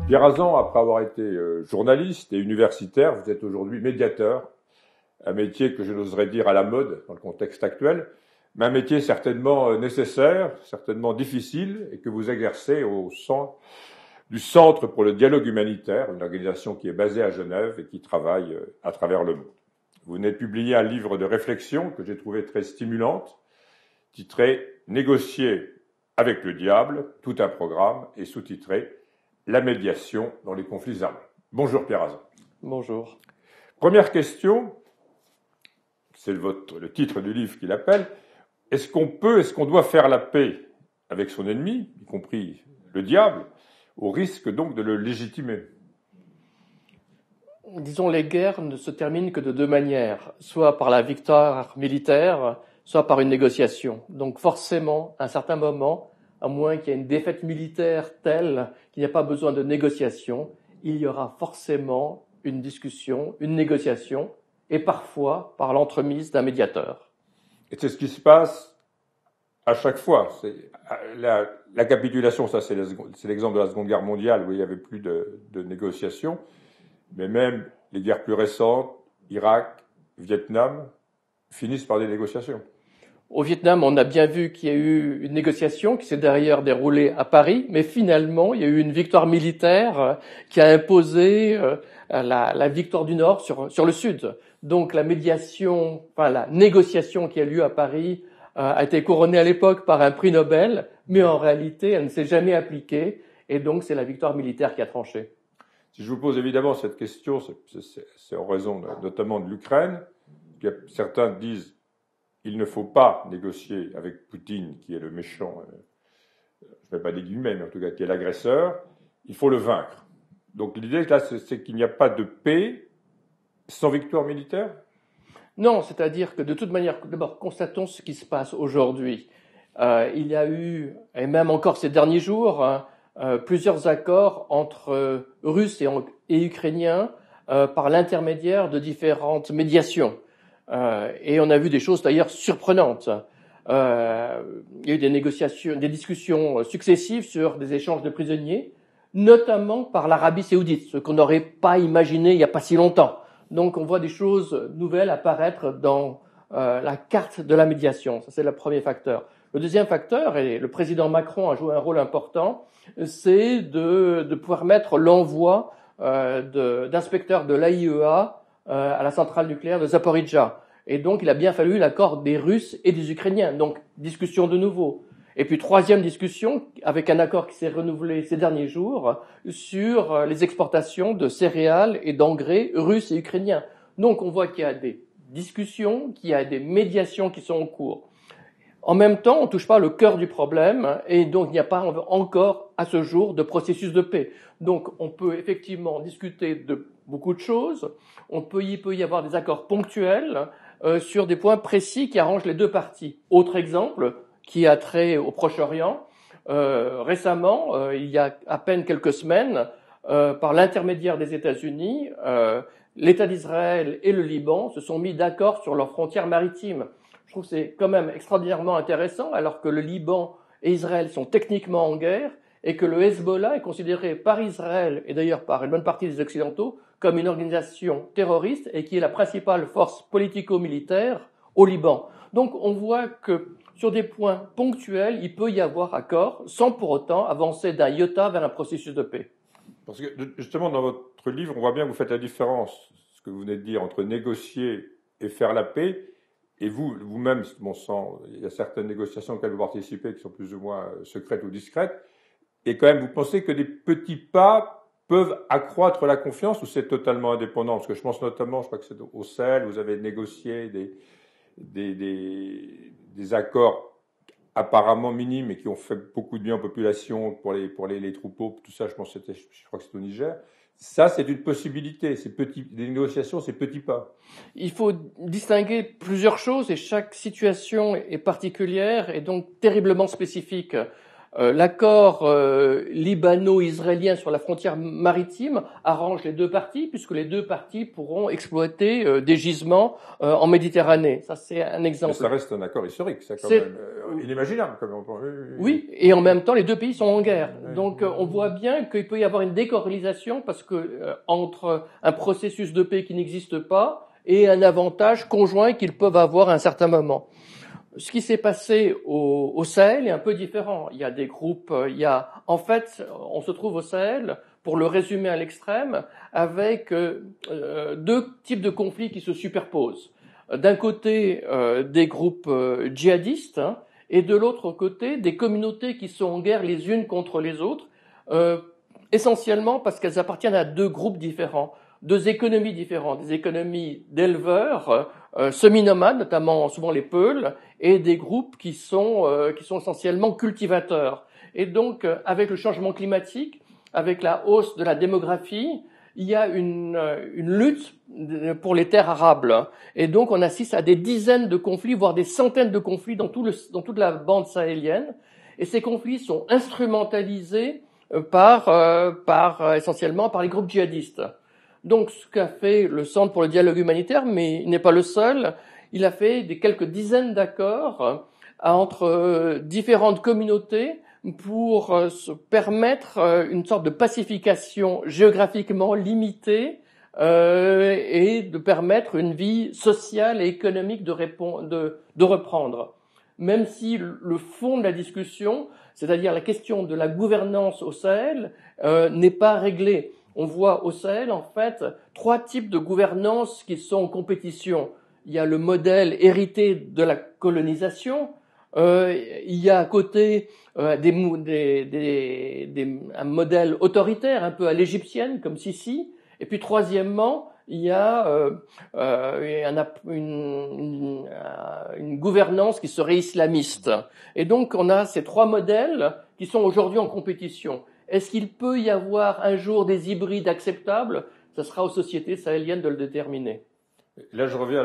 Pierre Azan, après avoir été journaliste et universitaire, vous êtes aujourd'hui médiateur, un métier que je n'oserais dire à la mode dans le contexte actuel, mais un métier certainement nécessaire, certainement difficile, et que vous exercez au sein du Centre pour le dialogue humanitaire, une organisation qui est basée à Genève et qui travaille à travers le monde. Vous venez de publier un livre de réflexion que j'ai trouvé très stimulante, titré « Négocier avec le diable, tout un programme » et sous-titré « La médiation dans les conflits armés ». Bonjour Pierre Azan. Bonjour. Première question, c'est le titre du livre qui l'appelle. Est-ce qu'on doit faire la paix avec son ennemi, y compris le diable, au risque donc de le légitimer? Disons, les guerres ne se terminent que de deux manières, soit par la victoire militaire, soit par une négociation. Donc forcément, à un certain moment, à moins qu'il y ait une défaite militaire telle qu'il n'y a pas besoin de négociation, il y aura forcément une discussion, une négociation, et parfois par l'entremise d'un médiateur. Et c'est ce qui se passe à chaque fois. La capitulation, ça c'est l'exemple de la Seconde Guerre mondiale où il n'y avait plus de négociations, mais même les guerres plus récentes, Irak, Vietnam, finissent par des négociations. Au Vietnam, on a bien vu qu'il y a eu une négociation qui s'est d'ailleurs déroulée à Paris, mais finalement, il y a eu une victoire militaire qui a imposé la victoire du Nord sur le Sud. Donc la médiation, la négociation qui a lieu à Paris a été couronnée à l'époque par un prix Nobel, mais en réalité, elle ne s'est jamais appliquée, et donc c'est la victoire militaire qui a tranché. Si je vous pose évidemment cette question, c'est en raison notamment de l'Ukraine. Certains disent il ne faut pas négocier avec Poutine, qui est le méchant, je ne mets pas des guillemets, mais en tout cas qui est l'agresseur, il faut le vaincre. Donc l'idée là, c'est qu'il n'y a pas de paix sans victoire militaire? Non, c'est-à-dire que de toute manière, d'abord, constatons ce qui se passe aujourd'hui. Il y a eu, et même encore ces derniers jours, plusieurs accords entre Russes et Ukrainiens par l'intermédiaire de différentes médiations. Et on a vu des choses d'ailleurs surprenantes. Il y a eu des discussions successives sur des échanges de prisonniers, notamment par l'Arabie Saoudite, ce qu'on n'aurait pas imaginé il n'y a pas si longtemps. Donc on voit des choses nouvelles apparaître dans la carte de la médiation. Ça, c'est le premier facteur. Le deuxième facteur, et le président Macron a joué un rôle important, c'est de pouvoir mettre l'envoi d'inspecteurs de l'AIEA à la centrale nucléaire de Zaporijjia. Et donc, il a bien fallu l'accord des Russes et des Ukrainiens. Donc, discussion de nouveau. Et puis, troisième discussion, avec un accord qui s'est renouvelé ces derniers jours, sur les exportations de céréales et d'engrais russes et ukrainiens. Donc, on voit qu'il y a des discussions, qu'il y a des médiations qui sont en cours. En même temps, on ne touche pas le cœur du problème, et donc il n'y a pas encore, à ce jour, de processus de paix. Donc, on peut effectivement discuter de beaucoup de choses. Il peut y avoir des accords ponctuels sur des points précis qui arrangent les deux parties. Autre exemple, qui a trait au Proche-Orient. Récemment, il y a à peine quelques semaines, par l'intermédiaire des États-Unis, l'État d'Israël et le Liban se sont mis d'accord sur leurs frontières maritimes. Je trouve que c'est quand même extraordinairement intéressant, alors que le Liban et Israël sont techniquement en guerre, et que le Hezbollah est considéré par Israël, et d'ailleurs par une bonne partie des Occidentaux, comme une organisation terroriste, et qui est la principale force politico-militaire au Liban. Donc on voit que sur des points ponctuels, il peut y avoir accord, sans pour autant avancer d'un iota vers un processus de paix. Parce que justement, dans votre livre, on voit bien que vous faites la différence, ce que vous venez de dire, entre négocier et faire la paix. Et vous-même, bon sang, il y a certaines négociations auxquelles vous participez qui sont plus ou moins secrètes ou discrètes. Et quand même, vous pensez que des petits pas peuvent accroître la confiance ou c'est totalement indépendant? Parce que je pense notamment, je crois que c'est au Sahel, vous avez négocié des accords apparemment minimes et qui ont fait beaucoup de bien aux populations pour les troupeaux, tout ça, je crois que c'est au Niger. Ça, c'est une possibilité. Des négociations, c'est petits pas. Il faut distinguer plusieurs choses et chaque situation est particulière et donc terriblement spécifique. L'accord libano-israélien sur la frontière maritime arrange les deux parties, puisque les deux parties pourront exploiter des gisements en Méditerranée. Ça, c'est un exemple. Mais ça reste un accord historique, ça, quand même. Inimaginable, comme on peut. Oui, et en même temps, les deux pays sont en guerre. Donc, on voit bien qu'il peut y avoir une décorrélation, parce que entre un processus de paix qui n'existe pas et un avantage conjoint qu'ils peuvent avoir à un certain moment. Ce qui s'est passé au Sahel est un peu différent. Il y a des groupes, en fait, on se trouve au Sahel, pour le résumer à l'extrême, avec deux types de conflits qui se superposent. D'un côté, des groupes djihadistes, hein, et de l'autre côté, des communautés qui sont en guerre les unes contre les autres, essentiellement parce qu'elles appartiennent à deux groupes différents, deux économies différentes, des économies d'éleveurs, semi-nomades, notamment souvent les Peuls, et des groupes qui sont essentiellement cultivateurs. Et donc, avec le changement climatique, avec la hausse de la démographie, il y a une lutte pour les terres arables. Et donc, on assiste à des dizaines de conflits, voire des centaines de conflits dans toute la bande sahélienne. Et ces conflits sont instrumentalisés essentiellement par les groupes djihadistes. Donc, ce qu'a fait le Centre pour le dialogue humanitaire, mais il n'est pas le seul, il a fait quelques dizaines d'accords entre différentes communautés pour se permettre une sorte de pacification géographiquement limitée et de permettre une vie sociale et économique de reprendre. Même si le fond de la discussion, c'est-à-dire la question de la gouvernance au Sahel, n'est pas réglé. On voit au Sahel, en fait, trois types de gouvernance qui sont en compétition. Il y a le modèle hérité de la colonisation, il y a à côté un modèle autoritaire, un peu à l'égyptienne, comme Sisi, et puis troisièmement, il y a une gouvernance qui serait islamiste. Et donc, on a ces trois modèles qui sont aujourd'hui en compétition. Est-ce qu'il peut y avoir un jour des hybrides acceptables? Ce sera aux sociétés sahéliennes de le déterminer. Là, je reviens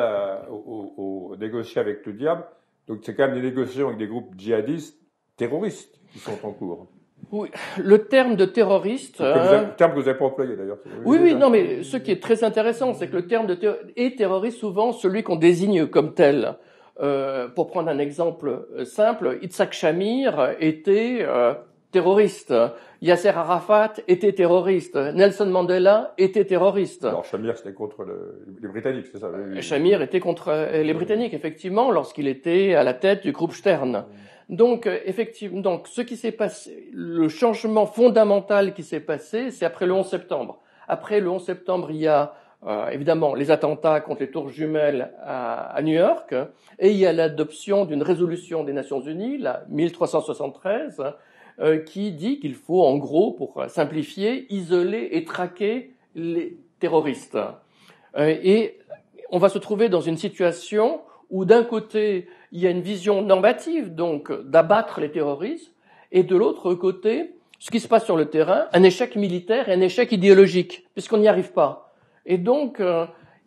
aux négocier avec le diable. Donc, c'est quand même des négociations avec des groupes djihadistes terroristes qui sont en cours. Oui, le terme de terroriste... terme que vous n'avez pas employé, d'ailleurs. Oui, non, mais ce qui est très intéressant, c'est que le terme de terroriste, souvent, celui qu'on désigne comme tel. Pour prendre un exemple simple, Yitzhak Shamir était terroriste. Yasser Arafat était terroriste. Nelson Mandela était terroriste. Alors, Shamir, c'était contre les Britanniques, c'est ça? Shamir était contre les Britanniques, effectivement, lorsqu'il était à la tête du groupe Stern. Donc, effectivement, ce qui s'est passé, le changement fondamental qui s'est passé, c'est après le 11 septembre. Après le 11 septembre, il y a évidemment les attentats contre les tours jumelles à New York, et il y a l'adoption d'une résolution des Nations Unies, la 1373, qui dit qu'il faut, en gros, pour simplifier, isoler et traquer les terroristes. Et on va se trouver dans une situation où, d'un côté, il y a une vision normative, donc d'abattre les terroristes, et de l'autre côté, ce qui se passe sur le terrain, un échec militaire et un échec idéologique, puisqu'on n'y arrive pas. Et donc,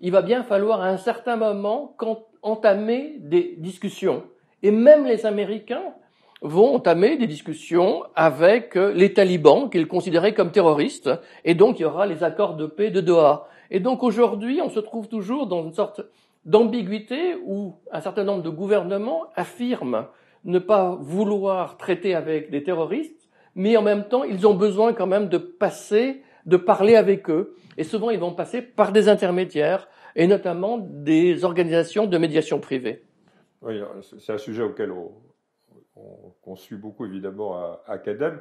il va bien falloir à un certain moment entamer des discussions. Et même les Américains vont entamer des discussions avec les talibans, qu'ils considéraient comme terroristes, et donc il y aura les accords de paix de Doha. Et donc aujourd'hui, on se trouve toujours dans une sorte d'ambiguïté où un certain nombre de gouvernements affirment ne pas vouloir traiter avec des terroristes, mais en même temps, ils ont besoin quand même de parler avec eux. Et souvent, ils vont passer par des intermédiaires, et notamment des organisations de médiation privée. Oui, c'est un sujet auquel on suit beaucoup, évidemment, à Kadem.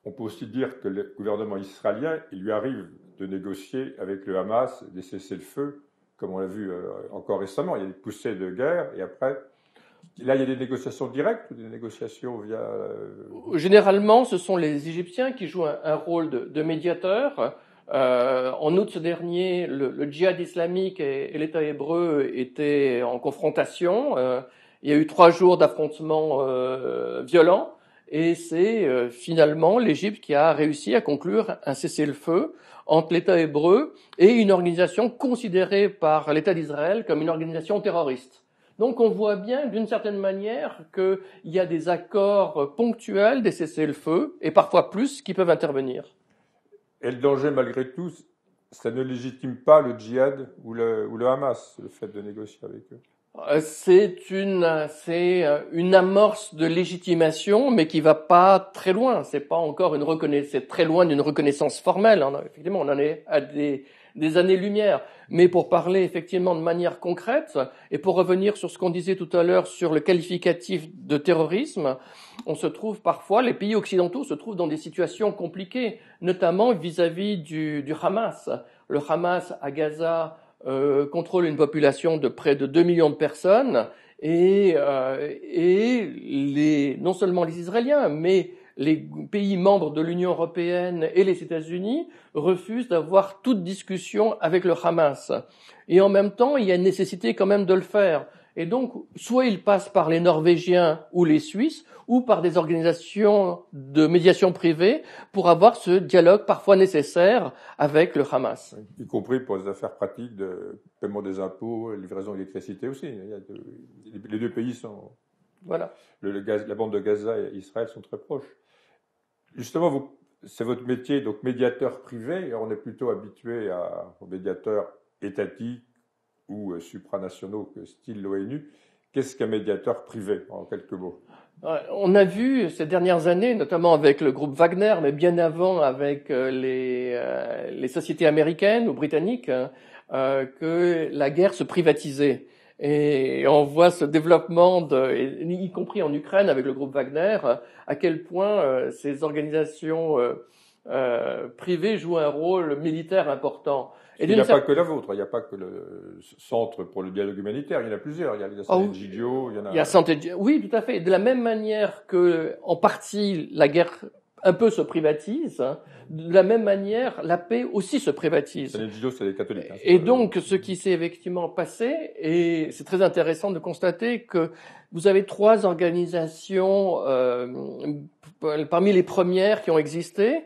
On peut aussi dire que le gouvernement israélien, il lui arrive de négocier avec le Hamas des cessez-le-feu, comme on l'a vu encore récemment. Il y a des poussées de guerre, et après, là, il y a des négociations directes ou des négociations via... Généralement, ce sont les Égyptiens qui jouent un rôle de médiateur. En août dernier, le djihad islamique et l'État hébreu étaient en confrontation. Il y a eu 3 jours d'affrontements violents, et c'est finalement l'Égypte qui a réussi à conclure un cessez-le-feu entre l'État hébreu et une organisation considérée par l'État d'Israël comme une organisation terroriste. Donc on voit bien d'une certaine manière qu'il y a des accords ponctuels, des cessez-le-feu, et parfois plus, qui peuvent intervenir. Et le danger, malgré tout, ça ne légitime pas le djihad ou le Hamas, le fait de négocier avec eux. C'est une amorce de légitimation, mais qui va pas très loin. C'est pas encore c'est très loin d'une reconnaissance formelle. Effectivement, on en est à des années-lumière. Mais pour parler effectivement de manière concrète, et pour revenir sur ce qu'on disait tout à l'heure sur le qualificatif de terrorisme, on se trouve parfois, les pays occidentaux se trouvent dans des situations compliquées, notamment vis-à-vis du Hamas. Le Hamas à Gaza contrôle une population de près de 2 millions de personnes et non seulement les Israéliens, mais les pays membres de l'Union européenne et les États-Unis refusent d'avoir toute discussion avec le Hamas. Et en même temps, il y a une nécessité quand même de le faire. Et donc, soit ils passent par les Norvégiens ou les Suisses, ou par des organisations de médiation privée pour avoir ce dialogue parfois nécessaire avec le Hamas. Y compris pour les affaires pratiques de paiement des impôts, livraison d'électricité aussi. Les deux pays sont... Voilà. La bande de Gaza et Israël sont très proches. Justement, c'est votre métier, donc médiateur privé. On est plutôt habitué aux médiateurs étatiques ou supranationaux, style l'ONU. Qu'est-ce qu'un médiateur privé, en quelques mots? On a vu ces dernières années, notamment avec le groupe Wagner, mais bien avant avec les sociétés américaines ou britanniques, que la guerre se privatisait. Et on voit ce développement, y compris en Ukraine avec le groupe Wagner, à quel point ces organisations privées jouent un rôle militaire important. Il n'y a pas que la vôtre, il n'y a pas que le Centre pour le dialogue humanitaire, il y en a plusieurs. Il y a Sant'Egidio, il y en a... Il y a Sant'Egidio, oui, tout à fait. De la même manière que, en partie, la guerre un peu se privatise, de la même manière, la paix aussi se privatise. Sant'Egidio, c'est les catholiques. Et donc, ce qui s'est effectivement passé, et c'est très intéressant de constater que vous avez 3 organisations parmi les premières qui ont existé,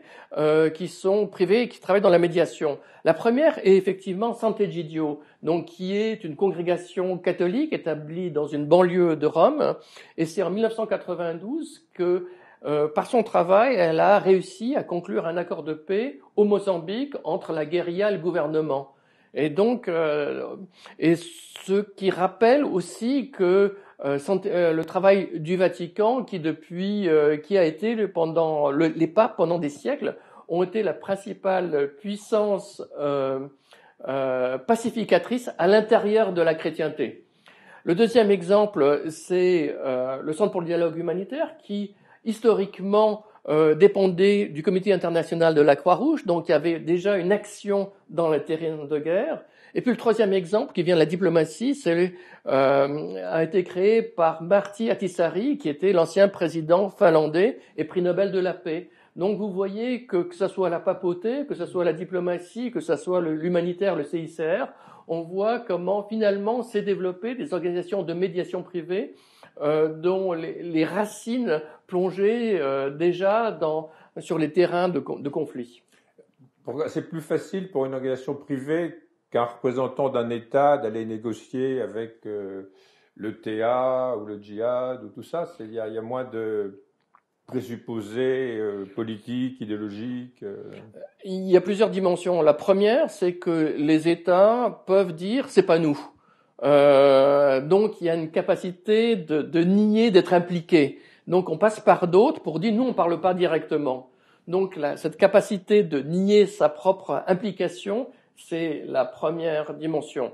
qui sont privées et qui travaillent dans la médiation. La première est effectivement Sant'Egidio, donc qui est une congrégation catholique établie dans une banlieue de Rome, et c'est en 1992 que par son travail, elle a réussi à conclure un accord de paix au Mozambique entre la guérilla et le gouvernement. Et donc, et ce qui rappelle aussi que le travail du Vatican, qui a été les papes pendant des siècles, ont été la principale puissance pacificatrice à l'intérieur de la chrétienté. Le deuxième exemple, c'est le Centre pour le dialogue humanitaire, qui historiquement dépendait du Comité international de la Croix-Rouge, donc il y avait déjà une action dans le terrain de guerre. Et puis le troisième exemple, qui vient de la diplomatie, a été créé par Martti Ahtisaari, qui était l'ancien président finlandais et prix Nobel de la paix. Donc vous voyez que ce soit la papauté, que ce soit la diplomatie, que ce soit l'humanitaire, le CICR, on voit comment finalement s'est développé des organisations de médiation privée dont les racines plongeaient déjà sur les terrains de conflit. C'est plus facile pour une organisation privée qu'un représentant d'un État d'aller négocier avec l'ETA ou le djihad ou tout ça. Il y a moins de présupposés politiques, idéologiques. Il y a plusieurs dimensions. La première, c'est que les États peuvent dire c'est pas nous. Donc il y a une capacité de nier d'être impliqué. Donc on passe par d'autres pour dire nous on parle pas directement. Donc cette capacité de nier sa propre implication, c'est la première dimension.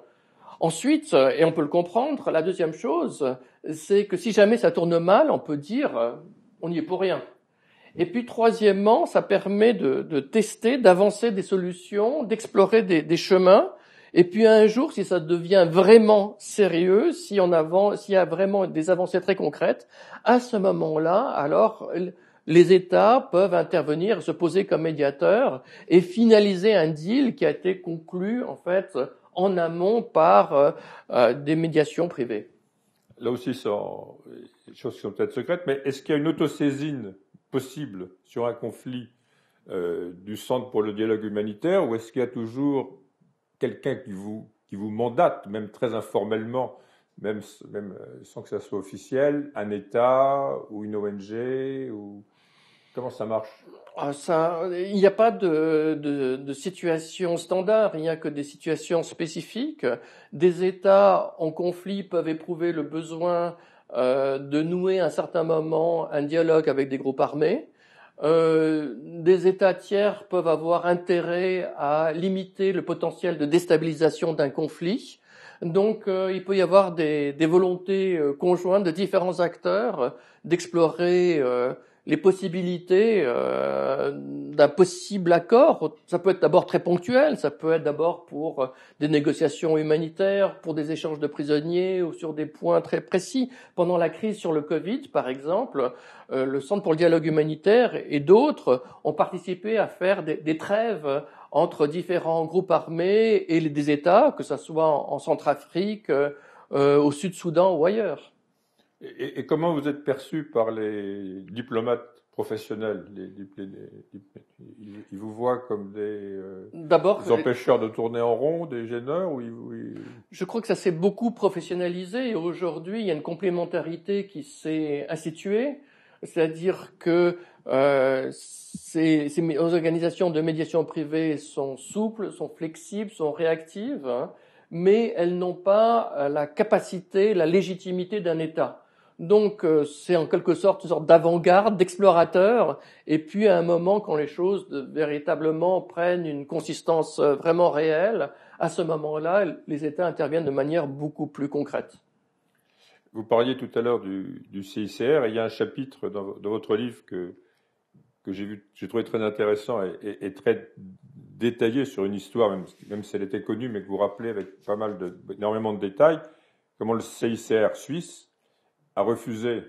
Ensuite, et on peut le comprendre, la deuxième chose, c'est que si jamais ça tourne mal, on peut dire on n'y est pour rien. Et puis troisièmement, ça permet de tester, d'avancer des solutions, d'explorer des chemins. Et puis un jour, si ça devient vraiment sérieux, s'il y a vraiment des avancées très concrètes, à ce moment-là, alors les États peuvent intervenir, se poser comme médiateurs et finaliser un deal qui a été conclu en fait en amont par des médiations privées. Là aussi, ce sont des choses qui sont peut-être secrètes, mais est-ce qu'il y a une autosaisine possible sur un conflit du Centre pour le dialogue humanitaire, ou est-ce qu'il y a toujours quelqu'un qui vous mandate, même très informellement, même sans que ça soit officiel, un État ou une ONG ou comment ça marche? Il n'y a pas de situation standard, il n'y a que des situations spécifiques. Des États en conflit peuvent éprouver le besoin de nouer à un certain moment un dialogue avec des groupes armés. Des États tiers peuvent avoir intérêt à limiter le potentiel de déstabilisation d'un conflit. Donc, il peut y avoir des volontés conjointes de différents acteurs d'explorer les possibilités d'un possible accord. Ça peut être d'abord très ponctuel, ça peut être d'abord pour des négociations humanitaires, pour des échanges de prisonniers ou sur des points très précis. Pendant la crise sur le Covid, par exemple, le Centre pour le dialogue humanitaire et d'autres ont participé à faire des trêves entre différents groupes armés et des États, que ce soit en Centrafrique, au Sud-Soudan ou ailleurs. Et comment vous êtes perçu par les diplomates professionnels? Ils vous voient comme des empêcheurs de tourner en rond, des gêneurs Je crois que ça s'est beaucoup professionnalisé et aujourd'hui il y a une complémentarité qui s'est instituée, c'est-à-dire que ces organisations de médiation privée sont souples, sont flexibles, sont réactives, hein, mais elles n'ont pas la capacité, la légitimité d'un État. Donc c'est en quelque sorte une sorte d'avant-garde, d'explorateur, et puis à un moment quand les choses véritablement prennent une consistance vraiment réelle, à ce moment-là, les États interviennent de manière beaucoup plus concrète. Vous parliez tout à l'heure du CICR, et il y a un chapitre dans votre livre que j'ai trouvé très intéressant et très détaillé sur une histoire, même si elle était connue, mais que vous rappelez avec énormément de détails, comment le CICR suisse a refusé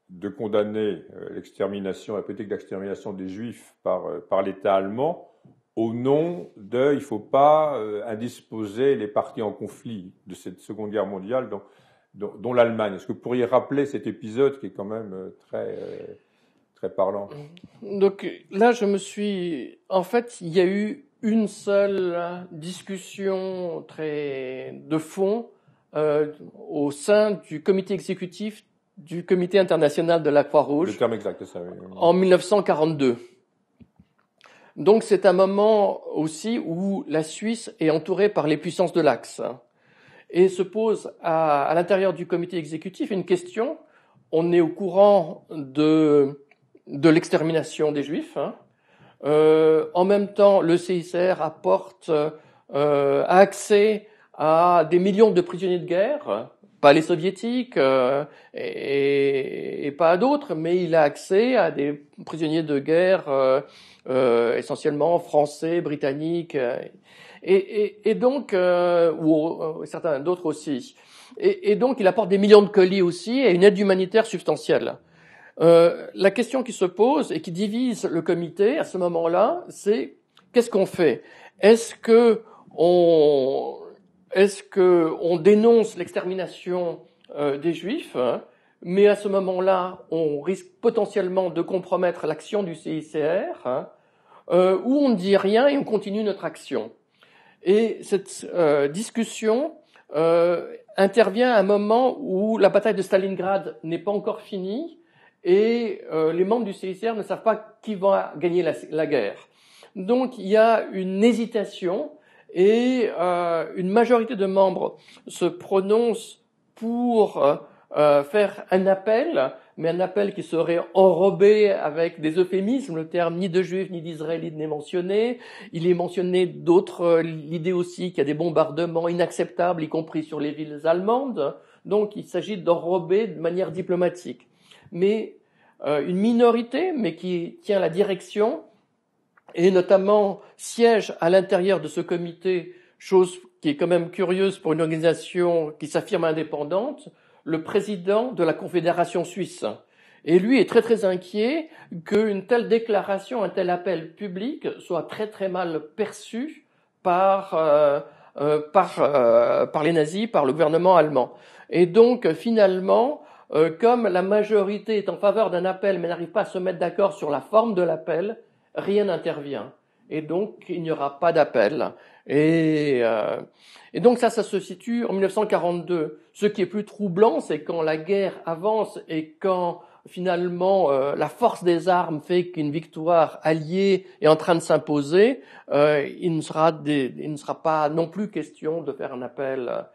de condamner la politique d'extermination des Juifs par l'État allemand au nom de il ne faut pas indisposer les parties en conflit de cette Seconde Guerre mondiale, dont l'Allemagne. Est-ce que vous pourriez rappeler cet épisode qui est quand même très parlant? Donc là, en fait, il y a eu une seule discussion de fond au sein du comité exécutif du Comité international de la Croix-Rouge. Le terme exact, c'est ça, oui. En 1942. Donc c'est un moment aussi où la Suisse est entourée par les puissances de l'Axe et se pose à l'intérieur du comité exécutif une question. On est au courant de l'extermination des Juifs. Hein. En même temps, le CICR apporte accès à des millions de prisonniers de guerre, pas les soviétiques et pas à d'autres, mais il a accès à des prisonniers de guerre essentiellement français, britanniques et donc ou certains d'autres aussi. Et donc il apporte des millions de colis aussi et une aide humanitaire substantielle. La question qui se pose et qui divise le comité à ce moment-là, c'est qu'est-ce qu'on fait? Est-ce que on dénonce l'extermination des Juifs, hein, mais à ce moment-là, on risque potentiellement de compromettre l'action du CICR, hein, ou on ne dit rien et on continue notre action. Et cette discussion intervient à un moment où la bataille de Stalingrad n'est pas encore finie et les membres du CICR ne savent pas qui va gagner la guerre. Donc il y a une hésitation et une majorité de membres se prononcent pour faire un appel, mais un appel qui serait enrobé avec des euphémismes. Le terme ni de juifs ni d'israélites n'est mentionné. Il est mentionné l'idée aussi qu'il y a des bombardements inacceptables, y compris sur les villes allemandes. Donc il s'agit d'enrober de manière diplomatique. Mais une minorité, mais qui tient la direction, et notamment siège à l'intérieur de ce comité, chose qui est quand même curieuse pour une organisation qui s'affirme indépendante, le président de la Confédération suisse. Et lui est très très inquiet qu'une telle déclaration, un tel appel public soit très très mal perçu par les nazis, par le gouvernement allemand. Et donc finalement, comme la majorité est en faveur d'un appel mais n'arrive pas à se mettre d'accord sur la forme de l'appel, rien n'intervient. et donc il n'y aura pas d'appel. Et donc ça se situe en 1942. Ce qui est plus troublant, c'est quand la guerre avance et quand finalement la force des armes fait qu'une victoire alliée est en train de s'imposer, il ne sera pas non plus question de faire un appel.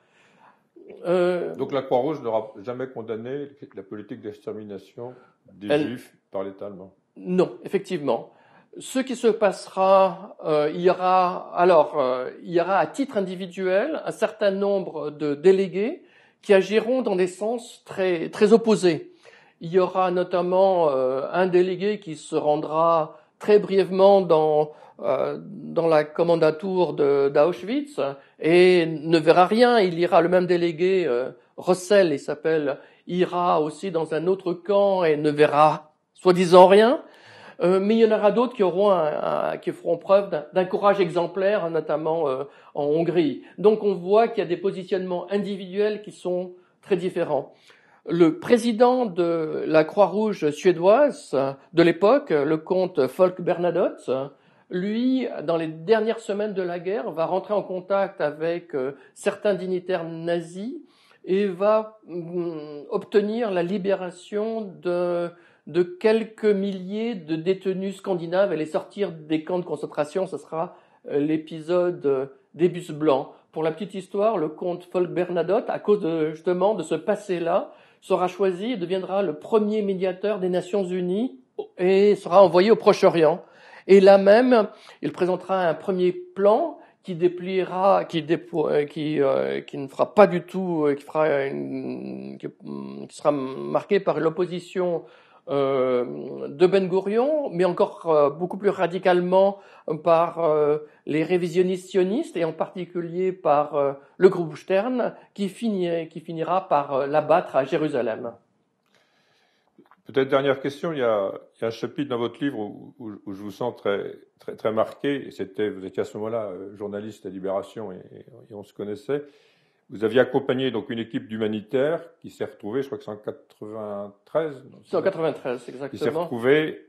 Donc la Croix-Rouge n'aura jamais condamné la politique d'extermination des Juifs par l'État allemand. Non, effectivement. Ce qui se passera, il y aura à titre individuel un certain nombre de délégués qui agiront dans des sens très très opposés. Il y aura notamment un délégué qui se rendra très brièvement dans la commandanture d'Auschwitz et ne verra rien. Il ira, le même délégué, Rossel, il s'appelle, ira aussi dans un autre camp et ne verra soi-disant rien. Mais il y en aura d'autres qui feront preuve d'un courage exemplaire, notamment en Hongrie. Donc on voit qu'il y a des positionnements individuels qui sont très différents. Le président de la Croix-Rouge suédoise de l'époque, le comte Folke Bernadotte, lui, dans les dernières semaines de la guerre, va rentrer en contact avec certains dignitaires nazis et va obtenir la libération de quelques milliers de détenus scandinaves et les sortir des camps de concentration. Ce sera l'épisode des bus blancs. Pour la petite histoire, le comte Folke Bernadotte, à cause justement de ce passé-là, sera choisi et deviendra le premier médiateur des Nations Unies et sera envoyé au Proche-Orient. Et là même, il présentera un premier plan qui ne fera pas du tout, qui sera marqué par l'opposition de Ben Gourion, mais encore beaucoup plus radicalement par les révisionnistes sionistes et en particulier par le groupe Stern qui finira par l'abattre à Jérusalem. Peut-être dernière question, il y a un chapitre dans votre livre où je vous sens très, très, très marqué. Vous étiez à ce moment-là journaliste à Libération et on se connaissait. Vous aviez accompagné donc une équipe d'humanitaires qui s'est retrouvée, je crois que c'est en 93. C'est en 93, exactement. Qui s'est retrouvée,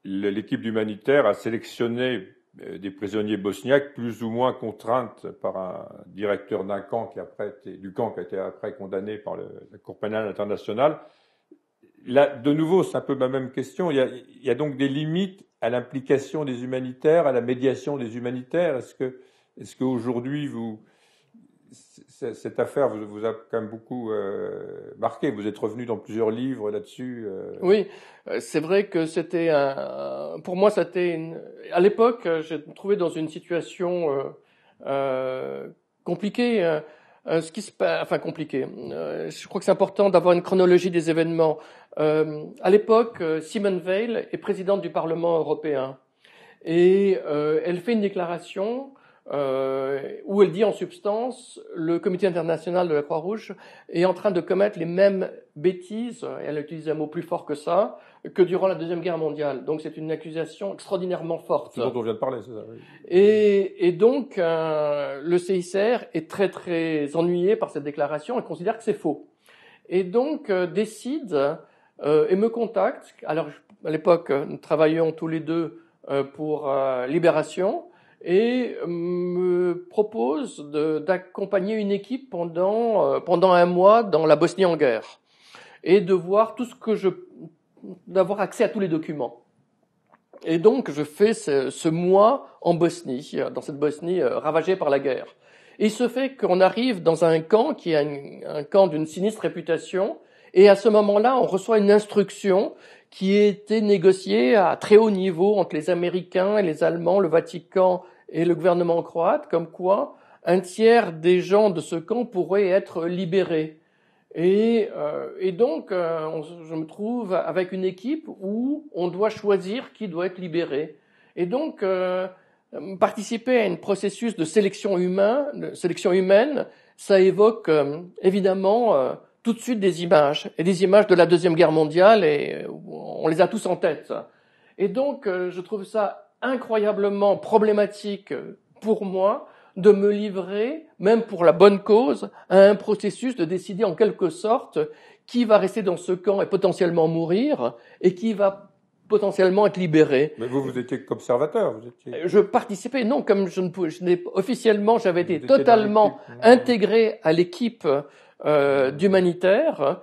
l'équipe d'humanitaires a sélectionné des prisonniers bosniaques plus ou moins contraintes par un directeur d'un camp qui a été après condamné par la Cour pénale internationale. Là, de nouveau, c'est un peu ma même question. Il y a donc des limites à l'implication des humanitaires, à la médiation des humanitaires. Est-ce qu'aujourd'hui, cette affaire vous a quand même beaucoup marqué? Vous êtes revenu dans plusieurs livres là-dessus. Oui, c'est vrai que pour moi, à l'époque, j'ai trouvé dans une situation compliquée. Compliqué. Je crois que c'est important d'avoir une chronologie des événements. À l'époque, Simone Veil est présidente du Parlement européen et elle fait une déclaration où elle dit en substance le Comité international de la Croix-Rouge est en train de commettre les mêmes bêtises, elle utilise un mot plus fort que ça, que durant la Deuxième Guerre mondiale. Donc c'est une accusation extraordinairement forte. C'est dont on vient de parler, c'est ça, oui. Et donc le CICR est très très ennuyé par cette déclaration et considère que c'est faux. Et donc décide et me contacte. Alors à l'époque, nous travaillions tous les deux pour Libération. Et me propose d'accompagner une équipe pendant un mois dans la Bosnie en guerre et de voir d'avoir accès à tous les documents. Et donc je fais ce mois en Bosnie, dans cette Bosnie ravagée par la guerre. Et il se fait qu'on arrive dans un camp qui est un camp d'une sinistre réputation, et à ce moment-là, on reçoit une instruction qui a été négociée à très haut niveau entre les Américains et les Allemands, le Vatican et le gouvernement croate, comme quoi un tiers des gens de ce camp pourraient être libérés. Et donc, je me trouve avec une équipe où on doit choisir qui doit être libéré. Et donc, participer à un processus de sélection humaine, ça évoque évidemment tout de suite des images, et des images de la Deuxième Guerre mondiale, et on les a tous en tête. Et donc, je trouve ça incroyablement problématique pour moi de me livrer, même pour la bonne cause, à un processus de décider en quelque sorte qui va rester dans ce camp et potentiellement mourir, et qui va potentiellement être libéré. Mais vous étiez qu'observateur, vous étiez... Je participais, non, comme officiellement, j'avais été totalement intégré à l'équipe d'humanitaires,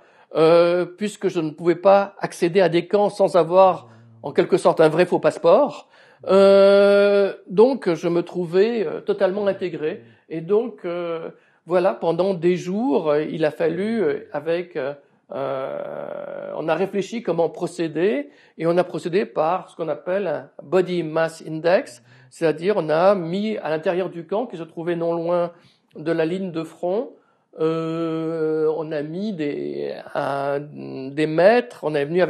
puisque je ne pouvais pas accéder à des camps sans avoir, en quelque sorte, un vrai faux passeport. Donc, je me trouvais totalement intégré. Et donc, voilà, pendant des jours, il a fallu, on a réfléchi comment procéder, et on a procédé par ce qu'on appelle un Body Mass Index, c'est-à-dire on a mis à l'intérieur du camp, qui se trouvait non loin de la ligne de front, on a mis des mètres, on a mis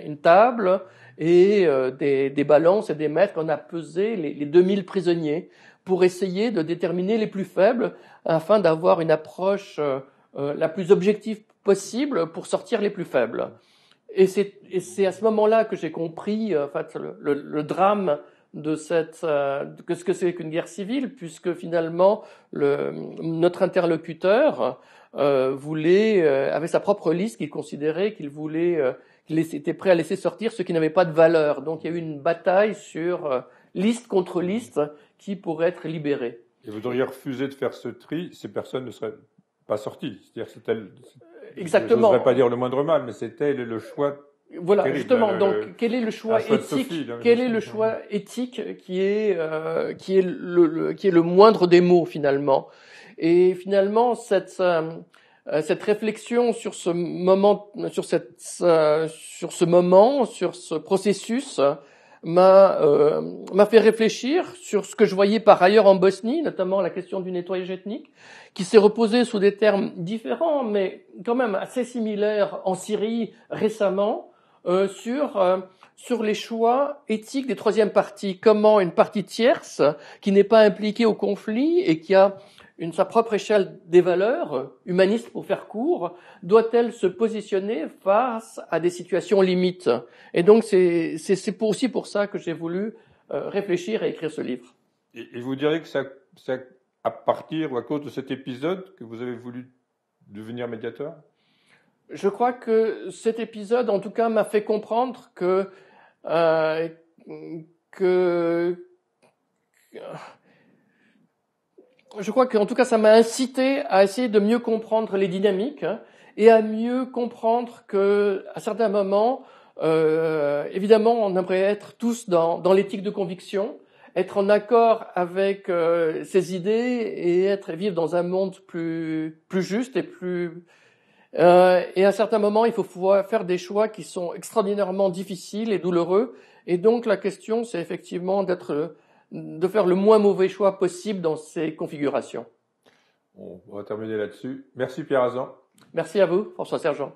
une table et des balances et des mètres, on a pesé les 2000 prisonniers pour essayer de déterminer les plus faibles afin d'avoir une approche la plus objective possible pour sortir les plus faibles. Et c'est à ce moment-là que j'ai compris en fait le drame de ce que c'est qu'une guerre civile, puisque finalement notre interlocuteur avait sa propre liste qu'il considérait qu'il était prêt à laisser sortir ceux qui n'avaient pas de valeur. Donc il y a eu une bataille sur liste contre liste qui pourrait être libérée. Et vous auriez refusé de faire ce tri, ces personnes ne seraient pas sorties. C'est-à-dire exactement. Je n'oserais pas dire le moindre mal, mais c'était le choix. Voilà, terrible, justement. Donc, quel est le choix éthique Quel est le choix éthique qui est le moindre des mots finalement? Et finalement, cette réflexion sur ce moment, sur ce processus, m'a fait réfléchir sur ce que je voyais par ailleurs en Bosnie, notamment la question du nettoyage ethnique, qui s'est reposée sous des termes différents, mais quand même assez similaires en Syrie récemment, sur les choix éthiques des troisièmes parties. Comment une partie tierce, qui n'est pas impliquée au conflit et qui a sa propre échelle des valeurs, humanistes pour faire court, doit-elle se positionner face à des situations limites? Et donc c'est aussi pour ça que j'ai voulu réfléchir et écrire ce livre. Et vous diriez que c'est à partir ou à cause de cet épisode que vous avez voulu devenir médiateur? Je crois que cet épisode, en tout cas, m'a fait comprendre que je crois qu'en tout cas, ça m'a incité à essayer de mieux comprendre les dynamiques et à mieux comprendre que, à certains moments, évidemment, on aimerait être tous dans l'éthique de conviction, être en accord avec ses idées et vivre dans un monde plus juste et plus. Et à certains moments, il faut pouvoir faire des choix qui sont extraordinairement difficiles et douloureux. Et donc, la question, c'est effectivement de faire le moins mauvais choix possible dans ces configurations. On va terminer là-dessus. Merci Pierre Azan. Merci à vous, François Sergent.